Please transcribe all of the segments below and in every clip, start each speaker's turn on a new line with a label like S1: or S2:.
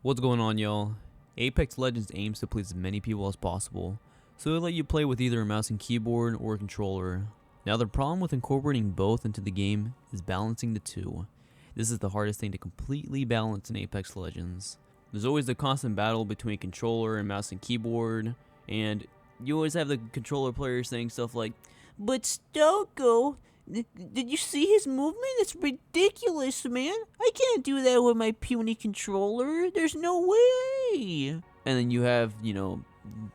S1: What's going on, y'all? Apex Legends aims to please as many people as possible, so they let you play with either a mouse and keyboard or a controller. Now the problem with incorporating both into the game is balancing the two. This is the hardest thing to completely balance in Apex Legends. There's always the constant battle between controller and mouse and keyboard, and you always have the controller players saying stuff like, "But Stoko, did you see his movement? It's ridiculous, man. I can't do that with my puny controller. There's no way." And then you have,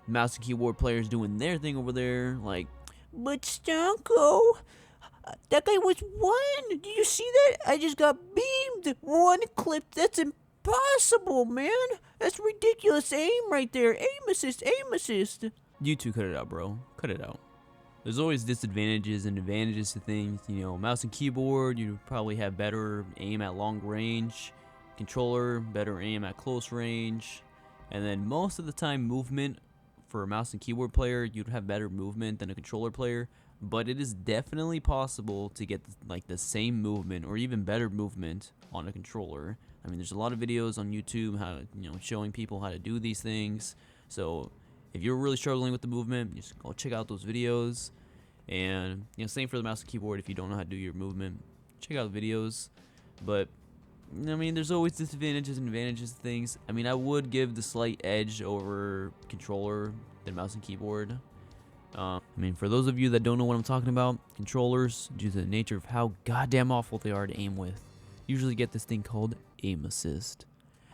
S1: mouse and keyboard players doing their thing over there, like, "But Stoko, that guy was one. Did you see that? I just got beamed. One clip. That's impossible, man. That's ridiculous aim right there. Aim assist, aim assist." You two cut it out, bro. Cut it out. There's always disadvantages and advantages to things. Mouse and keyboard, you probably have better aim at long range. Controller, better aim at close range. And then most of the time, movement for a mouse and keyboard player, you'd have better movement than a controller player. But it is definitely possible to get the same movement or even better movement on a controller. I mean, there's a lot of videos on YouTube showing people how to do these things. So if you're really struggling with the movement, just go check out those videos. And same for the mouse and keyboard. If you don't know how to do your movement, check out the videos. But I mean, there's always disadvantages and advantages to things. I mean, I would give the slight edge over controller than mouse and keyboard. I mean, for those of you that don't know what I'm talking about, controllers, due to the nature of how goddamn awful they are to aim with, usually get this thing called aim assist.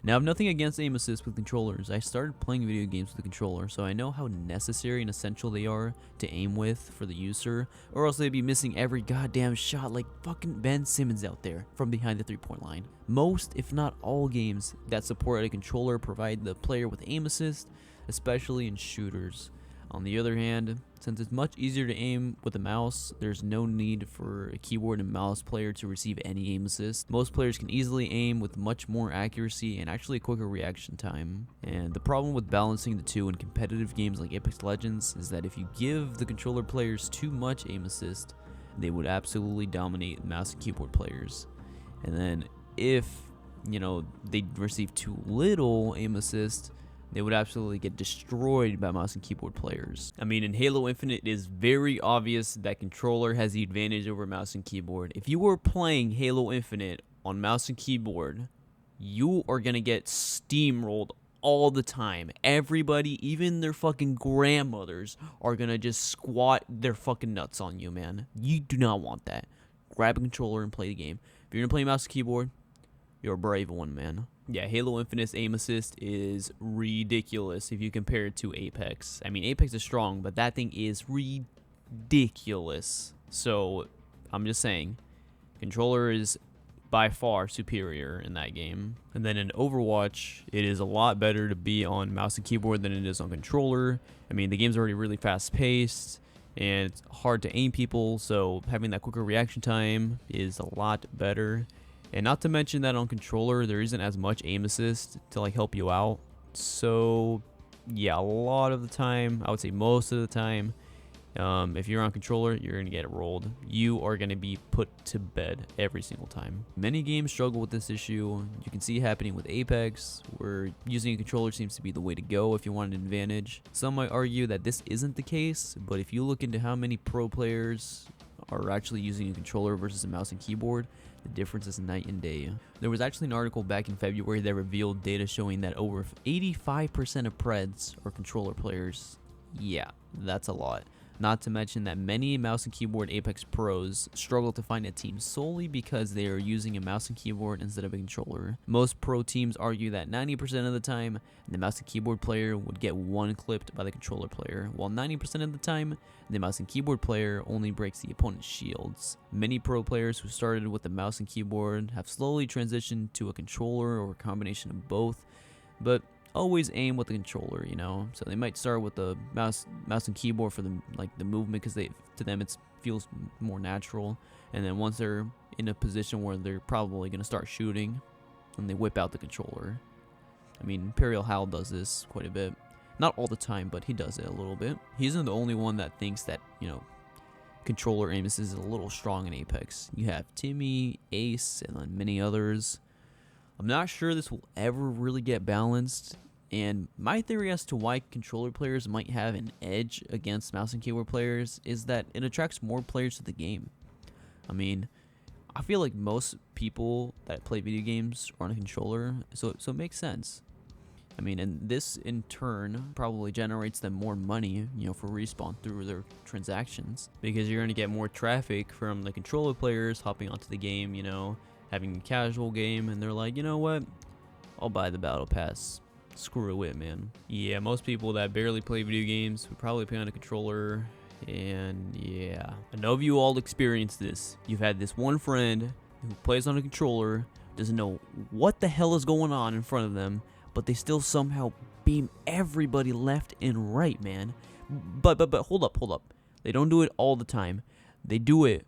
S1: Now, I have nothing against aim assist with controllers. I started playing video games with a controller, so I know how necessary and essential they are to aim with for the user, or else they'd be missing every goddamn shot like fucking Ben Simmons out there from behind the three-point line. Most, if not all, games that support a controller provide the player with aim assist, especially in shooters. On the other hand, since it's much easier to aim with a mouse, there's no need for a keyboard and mouse player to receive any aim assist. Most players can easily aim with much more accuracy and actually a quicker reaction time. And the problem with balancing the two in competitive games like Apex Legends is that if you give the controller players too much aim assist, they would absolutely dominate mouse and keyboard players. And then if, they receive too little aim assist, they would absolutely get destroyed by mouse and keyboard players. I mean, in Halo Infinite, it is very obvious that controller has the advantage over mouse and keyboard. If you were playing Halo Infinite on mouse and keyboard, you are gonna get steamrolled all the time. Everybody, even their fucking grandmothers, are gonna just squat their fucking nuts on you, man. You do not want that. Grab a controller and play the game. If you're gonna play mouse and keyboard, you're a brave one, man. Yeah, Halo Infinite's aim assist is ridiculous if you compare it to Apex. I mean, Apex is strong, but that thing is ridiculous. So, I'm just saying, controller is by far superior in that game. And then in Overwatch, it is a lot better to be on mouse and keyboard than it is on controller. I mean, the game's already really fast-paced, and it's hard to aim people, so having that quicker reaction time is a lot better. And not to mention that on controller, there isn't as much aim assist to help you out. So yeah, a lot of the time, I would say most of the time, if you're on controller, you're going to get rolled. You are going to be put to bed every single time. Many games struggle with this issue. You can see it happening with Apex, where using a controller seems to be the way to go if you want an advantage. Some might argue that this isn't the case, but if you look into how many pro players are actually using a controller versus a mouse and keyboard, the difference is night and day. There was actually an article back in February that revealed data showing that over 85% of Preds are controller players. Yeah, that's a lot. Not to mention that many mouse and keyboard Apex pros struggle to find a team solely because they are using a mouse and keyboard instead of a controller. Most pro teams argue that 90% of the time, the mouse and keyboard player would get one clipped by the controller player, while 90% of the time, the mouse and keyboard player only breaks the opponent's shields. Many pro players who started with the mouse and keyboard have slowly transitioned to a controller or a combination of both, but always aim with the controller, so they might start with the mouse and keyboard for the movement, because to them it feels more natural, and then once they're in a position where they're probably going to start shooting, and they whip out the controller. I mean, Imperial Hal does this quite a bit, not all the time, but he does it a little bit. He isn't the only one that thinks that controller aim assist is a little strong in Apex. You have Timmy, Ace, and then many others. I'm not sure this will ever really get balanced, and my theory as to why controller players might have an edge against mouse and keyboard players is that it attracts more players to the game. I mean, I feel like most people that play video games are on a controller, so it makes sense. I mean, and this in turn probably generates them more money, for Respawn through their transactions, because you're going to get more traffic from the controller players hopping onto the game, having a casual game, and they're like, you know what, I'll buy the battle pass. Screw it, man. Yeah, most people that barely play video games would probably play on a controller, and yeah, I know you all experienced this. You've had this one friend who plays on a controller, doesn't know what the hell is going on in front of them, but they still somehow beam everybody left and right, man. But hold up. They don't do it all the time. They do it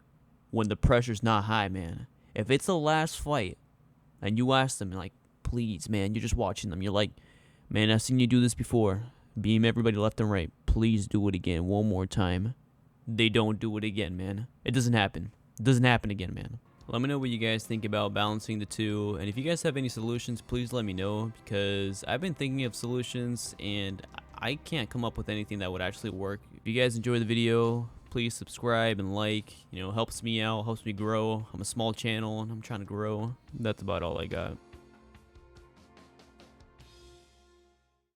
S1: when the pressure's not high, man. If it's the last fight, and you ask them, like, please, man, you're just watching them. You're like, man, I've seen you do this before. Beam everybody left and right. Please do it again one more time. They don't do it again, man. It doesn't happen. It doesn't happen again, man. Let me know what you guys think about balancing the two, and if you guys have any solutions, please let me know, because I've been thinking of solutions and I can't come up with anything that would actually work. If you guys enjoy the video, please subscribe and like. Helps me out, helps me grow. I'm a small channel and I'm trying to grow. That's about all I got.